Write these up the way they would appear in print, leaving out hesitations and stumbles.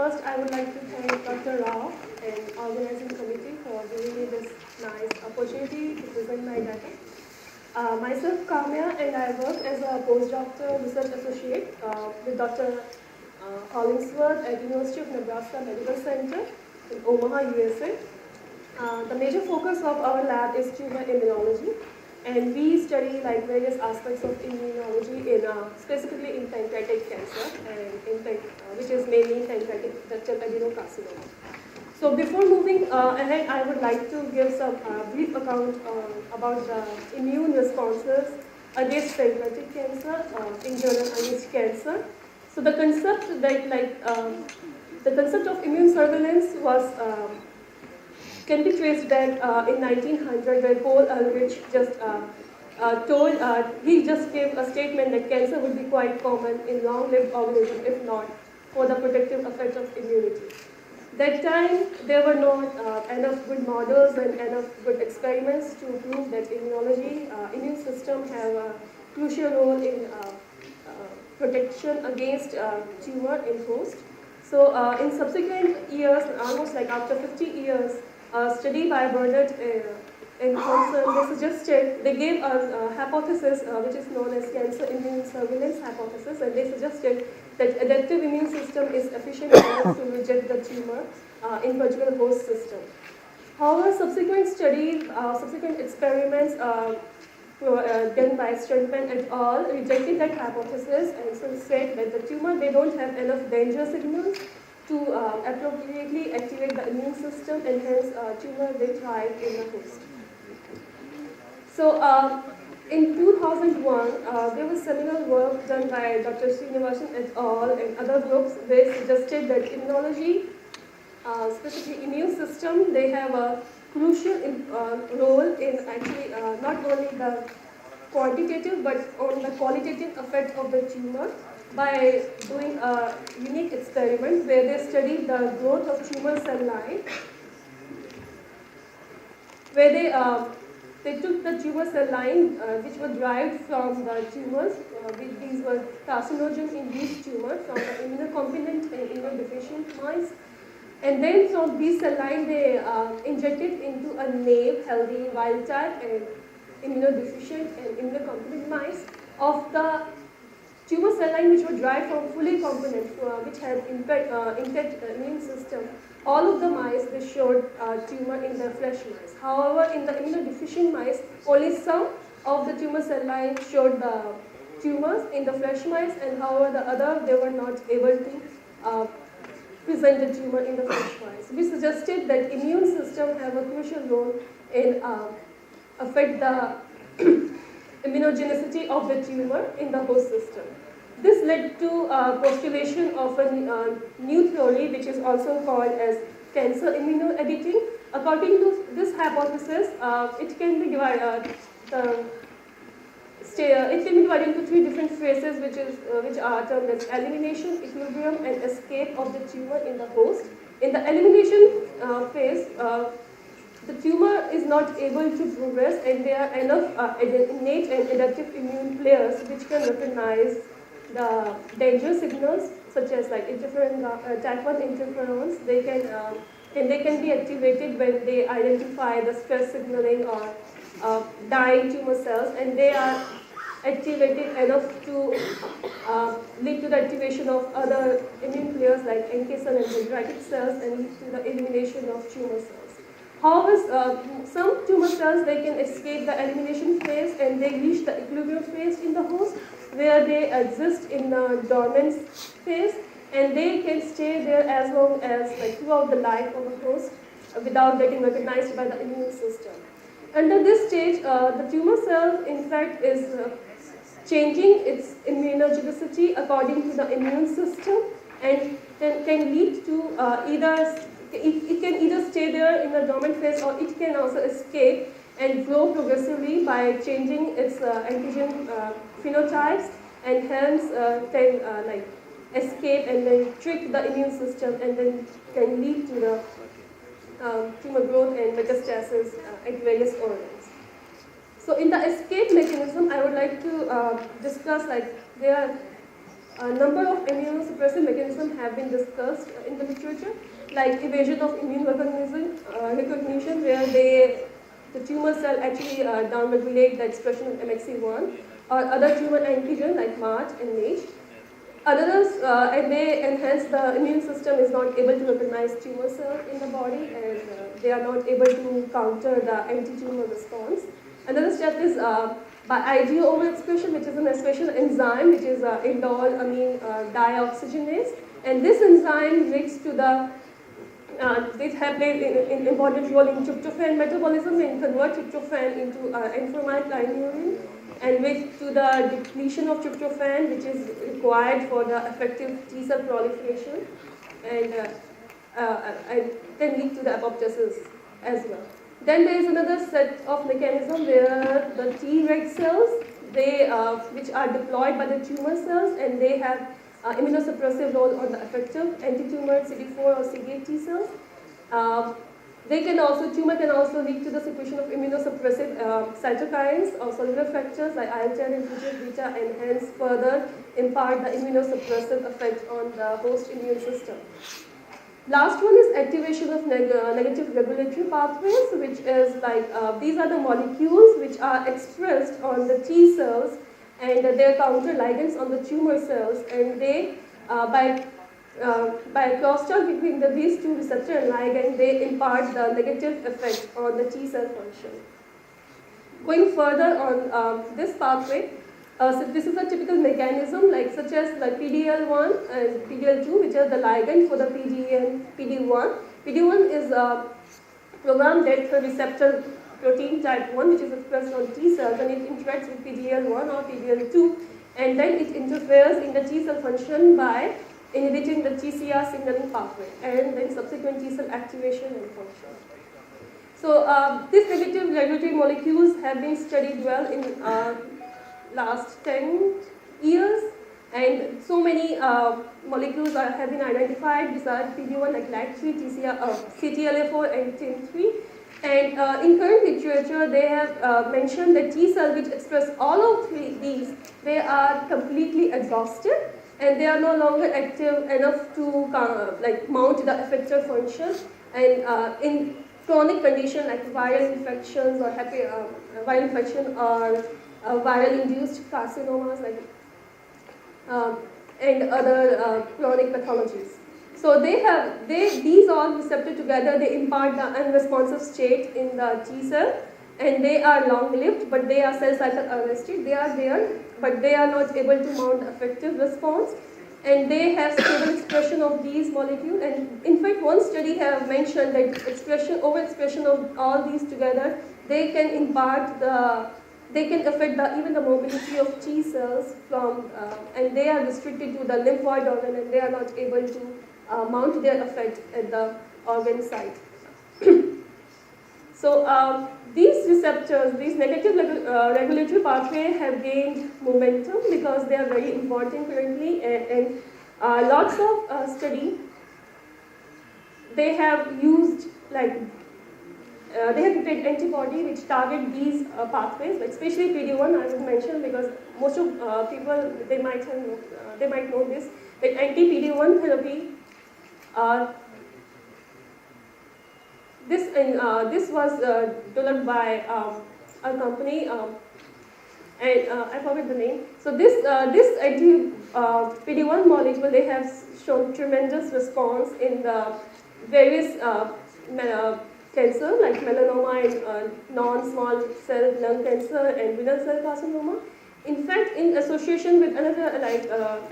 first, I would like to thank Dr. Rao and organizing committee for giving me this nice opportunity to present my data. Myself, Kamiya, and I work as a postdoctoral research associate with Dr. Hollingsworth at University of Nebraska Medical Center in Omaha, USA. The major focus of our lab is tumor immunology, and we study various aspects of immunology in specifically in pancreatic cancer, and which is mainly pancreatic ductal adenocarcinoma. So before moving ahead, I would like to give some brief account about the immune responses against pancreatic cancer, in general against cancer. So the concept of immune surveillance was can be traced back in 1900, where Paul Ehrlich just he just gave a statement that cancer would be quite common in long-lived organisms if not for the protective effect of immunity. That time, there were not enough good models and enough good experiments to prove that immune system have a crucial role in protection against tumor in host. So in subsequent years, almost after 50 years, a study by Burnett and Thompson, they gave a hypothesis which is known as cancer immune surveillance hypothesis, and they suggested that adaptive immune system is efficient enough to reject the tumor in particular host system. However, subsequent studies, subsequent experiments done by Sternman et al. Rejected that hypothesis and so said that the tumor, they don't have enough danger signals to appropriately activate the immune system, and hence tumor they thrive in the host. So in 2001, there was seminal work done by Dr. Srinivasan et al. And other groups. They suggested that immunology, specifically immune system, they have a crucial role in actually not only the quantitative but on the qualitative effect of the tumor, by doing a unique experiment where they studied the growth of tumor cell line, where they took the tumor cell line which were derived from the tumors. These were carcinogen-induced tumors from the immunocompetent and immunodeficient mice. And then from these cell line, they injected into a naive, healthy, wild type and immunodeficient and immunocompetent mice of the tumor cell line which were derived from fully component, which had intact immune system. All of the mice, they showed tumor in the flesh mice. However, in the immunodeficient mice, only some of the tumor cell line showed the tumors in the flesh mice, and however the other, they were not able to present the tumor in the flesh mice. We suggested that immune system have a crucial role in affect the immunogenicity of the tumor in the host system. This led to postulation of a new theory which is also called as cancer immuno-editing. According to this hypothesis, it can be divided into three different phases which are termed as elimination, equilibrium, and escape of the tumor in the host. In the elimination phase, the tumor is not able to progress, and there are enough innate and adaptive immune players which can recognize the danger signals, such as interferon, type 1 interferons. They can be activated when they identify the stress signaling or dying tumor cells, and they are activated enough to lead to the activation of other immune players like NK cell and dendritic cells, and lead to the elimination of tumor cells. However, some tumor cells, they can escape the elimination phase and they reach the equilibrium phase in the host, where they exist in the dormant phase, and they can stay there as long as throughout the life of the host without getting recognized by the immune system. Under this stage, the tumor cell in fact is changing its immunogenicity according to the immune system, and can lead to it can either stay there in the dormant phase, or it can also escape and grow progressively by changing its antigen phenotypes, and hence can escape and then trick the immune system, and then can lead to the tumor growth and metastasis at various organs. So in the escape mechanism, I would like to discuss there are a number of immunosuppressive mechanisms have been discussed in the literature, like evasion of immune recognition, where the tumor cell actually downregulate the expression of MXC1, or other tumor antigen like MART and MAGE. Others, and they enhance the immune system is not able to recognize tumor cells in the body, and they are not able to counter the anti-tumor response. Another step is by IgO overexpression, which is a special enzyme, which is indole amine dioxygenase, and this enzyme leads to the it has played an important role in tryptophan metabolism and convert tryptophan into enfamine kynurenine, and leads to the depletion of tryptophan, which is required for the effective T cell proliferation, and can lead to the apoptosis as well. Then there is another set of mechanism where the Treg cells, which are deployed by the tumor cells, and they have immunosuppressive role on the effective anti-tumor CD4 or CD8 T cells. Tumor can also lead to the secretion of immunosuppressive cytokines or cellular factors like IL-10 and TGF-beta, and hence further impart the immunosuppressive effect on the host immune system. Last one is activation of negative regulatory pathways, which is like these are the molecules which are expressed on the T cells, and they are counter ligands on the tumor cells, and they by crosstalk between these two receptor and ligand, they impart the negative effect on the T cell function. Going further on this pathway, so this is a typical mechanism such as like PDL1 and PDL2, which are the ligand for the PD1. PD1 is a programmed death receptor protein type 1, which is expressed on T cells, and it interacts with PDL1 or PDL2, and then it interferes in the T cell function by inhibiting the TCR signaling pathway, and then subsequent T cell activation and function. So these negative regulatory molecules have been studied well in last 10 years, and so many molecules have been identified besides PD1 like LAG3, CTLA4 and TIM3. And in current literature, they have mentioned that T cells which express all of these, they are completely exhausted, and they are no longer active enough to mount the effector function. And in chronic condition like viral infections or viral infection or viral-induced carcinomas and other chronic pathologies. So these all receptors together, they impart the unresponsive state in the T cell, and they are long-lived, but they are cell cycle arrested. They are there, but they are not able to mount effective response, and they have stable expression of these molecules. And in fact, one study have mentioned that overexpression of all these together, they can affect even the mobility of T cells and they are restricted to the lymphoid organ, and they are not able to mount their effect at the organ site. So these receptors, these negative regulatory pathways have gained momentum because they are very important currently, and lots of study they have used they have created antibody which target these pathways, especially PD1. I would mention because most of people they might know this, that anti-PD1 therapy. This was developed by a company, and I forget the name. So this anti-PD1 molecule, they have shown tremendous response in the various cancer like melanoma and non-small cell lung cancer and renal cell carcinoma. In fact, in association with another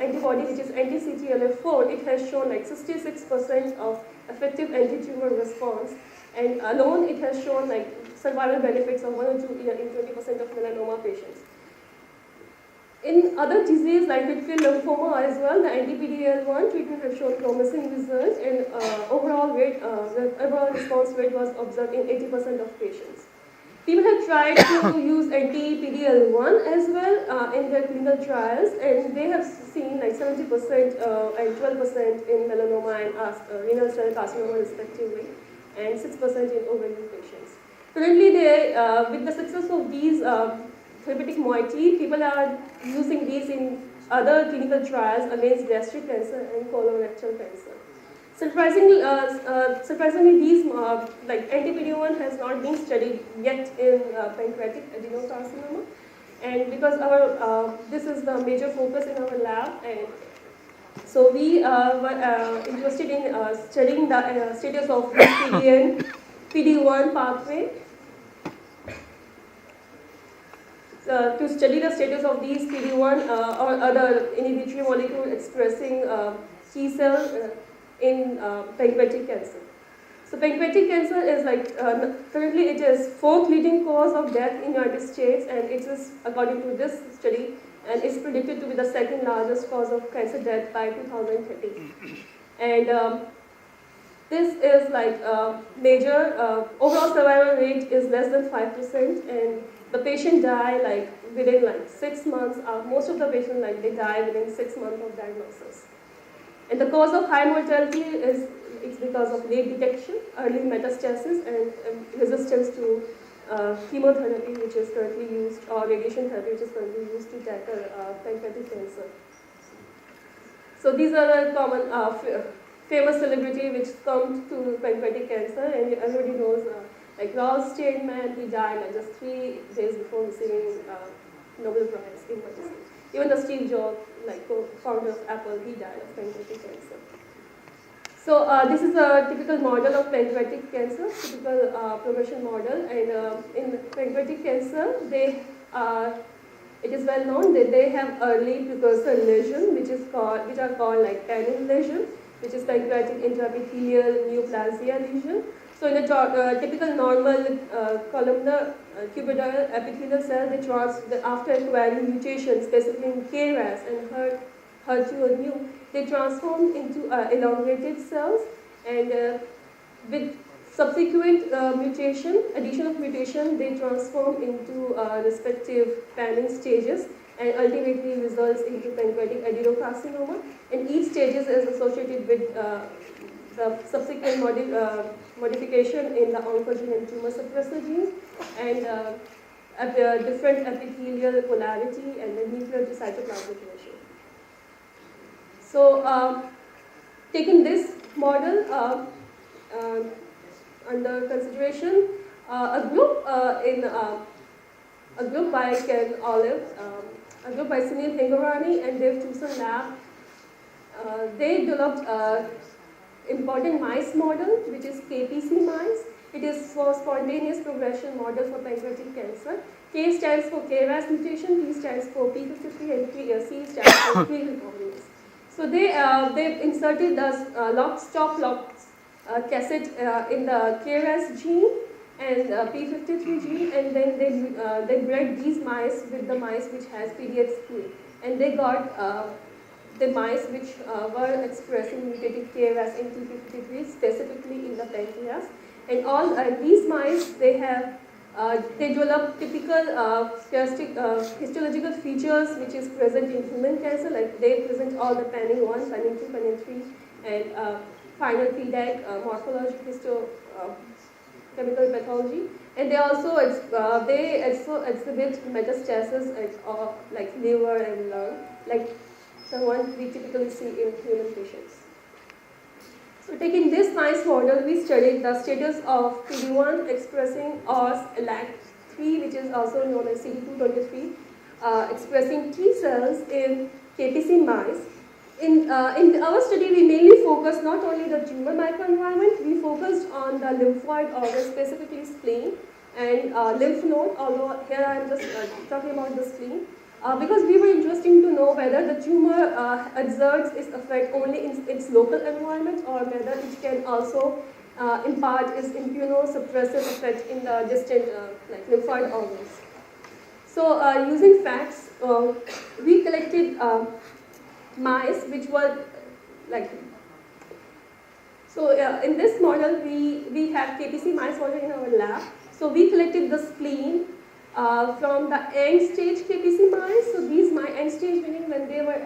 antibody which is anti-CTLA4, it has shown 66% of effective anti-tumor response, and alone it has shown survival benefits of 1 or 2 years in 20% of melanoma patients. In other diseases like Hodgkin lymphoma as well, the anti-PD-L1 treatment has shown promising results, and overall response rate was observed in 80% of patients. People have tried to use anti-PD-L1 as well in their clinical trials, and they have seen 70% and 12% in melanoma and renal cell carcinoma respectively, and 6% in ovarian patients. Currently, with the success of these therapeutic moiety, people are using these in other clinical trials against gastric cancer and colorectal cancer. Surprisingly, these like anti-PD-1 has not been studied yet in pancreatic adenocarcinoma, and because this is the major focus in our lab, and so we were interested in studying the status of PD-1 pathway. To study the status of these PD-1 or other inhibitory molecule expressing T cell in pancreatic cancer. So pancreatic cancer is like, currently it is 4th leading cause of death in the United States, and it is, according to this study, and it's predicted to be the 2nd largest cause of cancer death by 2030. And this is like major, overall survival rate is less than 5%, and the patient die like within like 6 months. Most of the patients like they die within 6 months of diagnosis. And the cause of high mortality is because of late detection, early metastasis, and resistance to chemotherapy, which is currently used, or radiation therapy, which is currently used to tackle pancreatic cancer. So these are the common famous celebrity which come to pancreatic cancer, and everybody knows like Ralph Steadman, he died like just 3 days before receiving Nobel Prize in medicine. Even the Steve Jobs, like co-founder of Apple, he died of pancreatic cancer. So this is a typical model of pancreatic cancer, typical progression model, and in pancreatic cancer, it is well known that they have early precursor lesion, which are called like tannin lesion, which is pancreatic intraepithelial neoplasia lesion. So in a typical normal columnar cuboidal epithelial cell, after acquiring mutations, specifically in KRAS and HER2 or NEW, they transform into elongated cells, and with subsequent addition of mutation, they transform into respective panning stages, and ultimately results into pancreatic adenocarcinoma. And each stage is associated with the subsequent modification in the oncogene and tumor suppressor genes, and different epithelial polarity and the nuclear to cytoplasmic ratio. So, taking this model under consideration, a group by Ken Olive, a group by Sunil Hingorani and Dev Tucson lab, they developed important mice model, which is KPC mice. It is for spontaneous progression model for pancreatic cancer. K stands for KRAS mutation, P stands for P53, and C stands for free recombinase. So they inserted the lock-stop cassette in the KRAS gene and P53 gene, and then they bred these mice with the mice which has PDX3, and they got the mice which were expressing mutated KRAS and P53 specifically in the pancreas, and all these mice they develop typical histological features which is present in human cancer, like they present all the panning 1, panning 2, panning 3, and final PDAC morphology, histochemical pathology, and they also exhibit metastasis like liver and lung, like the one we typically see in human patients. So taking this mice model, we studied the status of PD-1 expressing LAG3, which is also known as CD223, expressing T cells in KPC mice. In our study, we mainly focused not only the tumor microenvironment, we focused on the lymphoid organ, specifically spleen and lymph node, although here I am just talking about the spleen. Because we were interested to know whether the tumor exerts its effect only in its local environment, or whether it can also impart its immunosuppressive effect in the distant like lymphoid organs. So using FACS, we collected mice which were like, so in this model we have KPC mice model in our lab. So we collected the spleen from the end stage KPC mice. So these end stage meaning when they were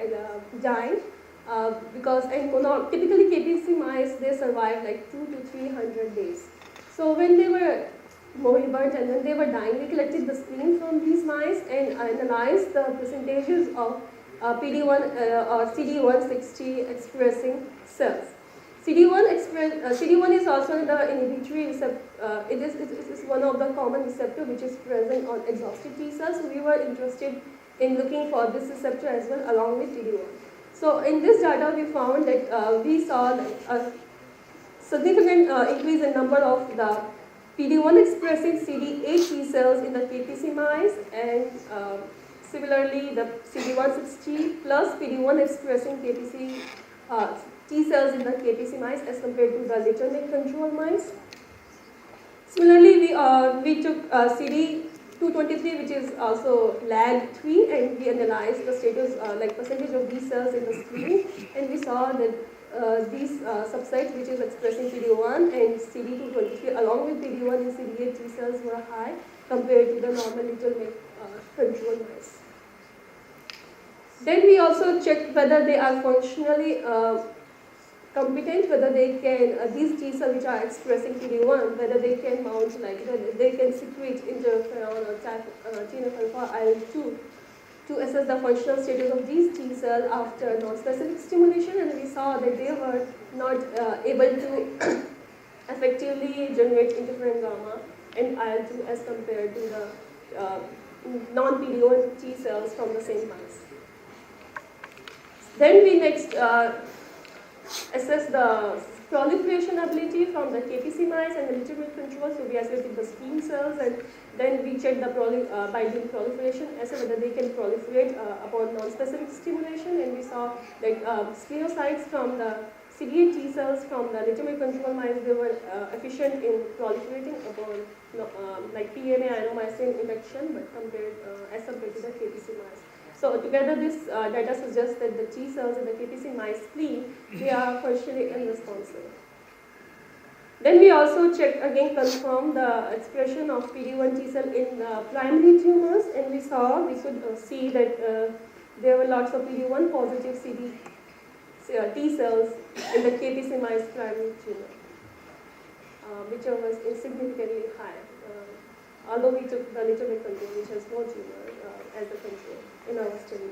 dying, typically KPC mice, they survive like 200 to 300 days. So when they were moribund and when they were dying, we collected the spleen from these mice and analyzed the percentages of PD1 or CD160 expressing cells. CD1 is also the inhibitory receptor. It is one of the common receptors which is present on exhausted T cells. So we were interested in looking for this receptor as well along with PD1. So in this data we found that we saw a significant increase in number of the PD1 expressing CD8 T cells in the KPC mice, and similarly the CD160 plus PD1 expressing KPC T cells in the KPC mice as compared to the legitimate control mice. Similarly, we took CD223, which is also LAG3, and we analyzed the status, like percentage of these cells in the spleen, and we saw that these subsets, which is expressing PD1 and CD223, along with PD1 and CD8 T cells, were high compared to the normal legitimate control mice. Then we also checked whether they are functionally competent, whether they can, these T cells which are expressing PD1, whether they can mount, like they can secrete interferon or TNF-alpha IL-2 to assess the functional status of these T cells after non-specific stimulation, and we saw that they were not able to effectively generate interferon gamma and IL-2 as compared to the non-PD1 T cells from the same mice. Then we next assess the proliferation ability from the KPC mice and the legitimate control. So we isolated the spleen cells, and then we checked the by doing proliferation assay whether they can proliferate upon non-specific stimulation, and we saw that splenocytes from the CD8 T cells from the legitimate control mice, they were efficient in proliferating upon like PMA inomycin induction, but as compared to the KPC mice. So together this data suggests that the T cells in the KPC mice spleen, they are functionally unresponsive. Then we also checked again, confirmed the expression of PD1 T cell in primary tumors, and we could see that there were lots of PD1 positive T cells in the KPC mice primary tumor, which was insignificantly high, although we took the legitimate control, which has no tumor as the control in our study.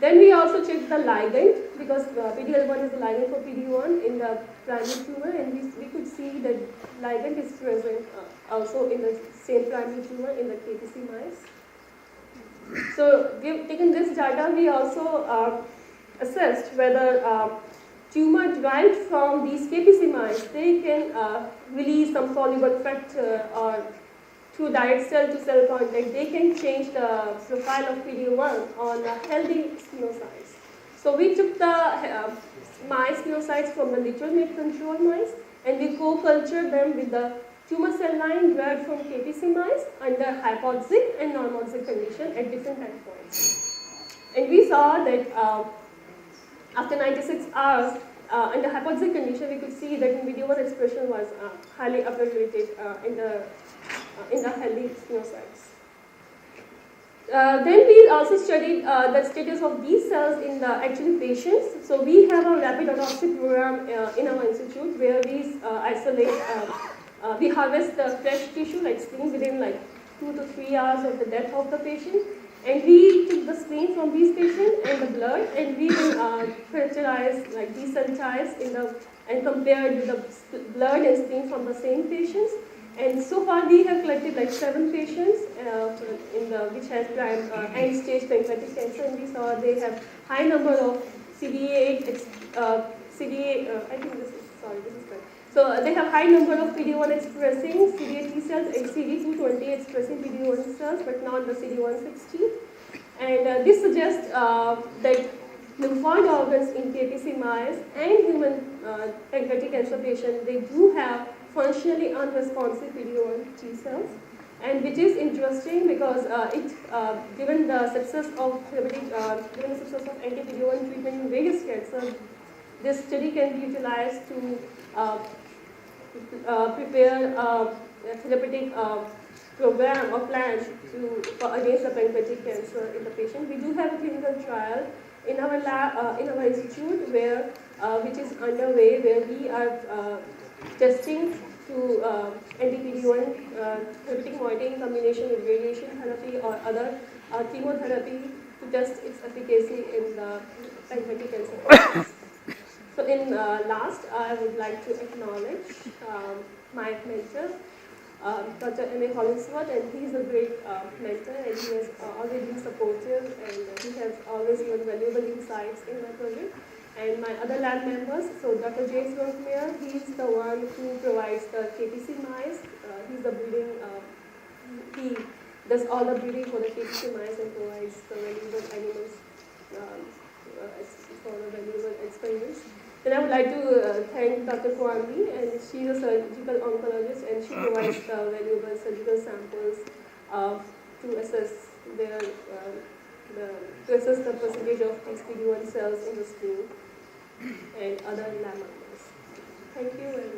Then we also checked the ligand, because PD-L1 is the ligand for PD1 in the primary tumor, and we could see that ligand is present also in the same primary tumor in the KPC mice. So taking this data, we also assessed whether tumor derived from these KPC mice, they can release some soluble factor, or through direct cell-to-cell contact, they can change the profile of PD1 on healthy splenocytes. So we took the mice splenocytes from the legitimate control mice, and we co-cultured them with the tumor cell line derived from KPC mice under hypoxic and normoxic condition at different time points. And we saw that after 96 hours, under hypoxic condition, we could see that PD1 expression was highly upregulated in the healthy splenocytes. Then we also studied the status of these cells in the actual patients. So we have a rapid autopsy program in our institute where we isolate, we harvest the fresh tissue like spleen within like 2 to 3 hours of the death of the patient. And we took the spleen from these patients and the blood, and we characterized, like desensitized and compared with the blood and spleen from the same patients. And so far we have collected like 7 patients which has end-stage pancreatic cancer, and we saw they have high number of CD8, I think this is correct. So they have high number of PD1 expressing CD8 T cells and CD220 expressing PD1 cells, but not the CD160. And this suggests that lymphoid organs in KPC mice and human pancreatic cancer patients, they do have functionally unresponsive PD1 T cells, and which is interesting because given the success of anti-PD1 treatment in various cancers, this study can be utilized to prepare a therapeutic program or plan against the pancreatic cancer in the patient. We do have a clinical trial in our lab, in our institute, which is underway, where we are testing to anti-PD1 therapeutic monitoring in combination with radiation therapy or other chemotherapy to test its efficacy in the pancreatic cancer patients. So in last, I would like to acknowledge my mentor, Dr. M.A. Hollingsworth, and he's a great mentor, and he has always been supportive, and he has always given valuable insights in my project. And my other lab members, so Dr. James Ronkmeyer, he's the one who provides the KPC mice. He's the breeding, he does all the breeding for the KPC mice and provides the valuable animals for the valuable experiments. Then I would like to thank Dr. Kwambi, and she's a surgical oncologist, and she provides the valuable surgical samples to assess their to assess the percentage of these PD-1 cells in the stool and other lab members. Thank you. And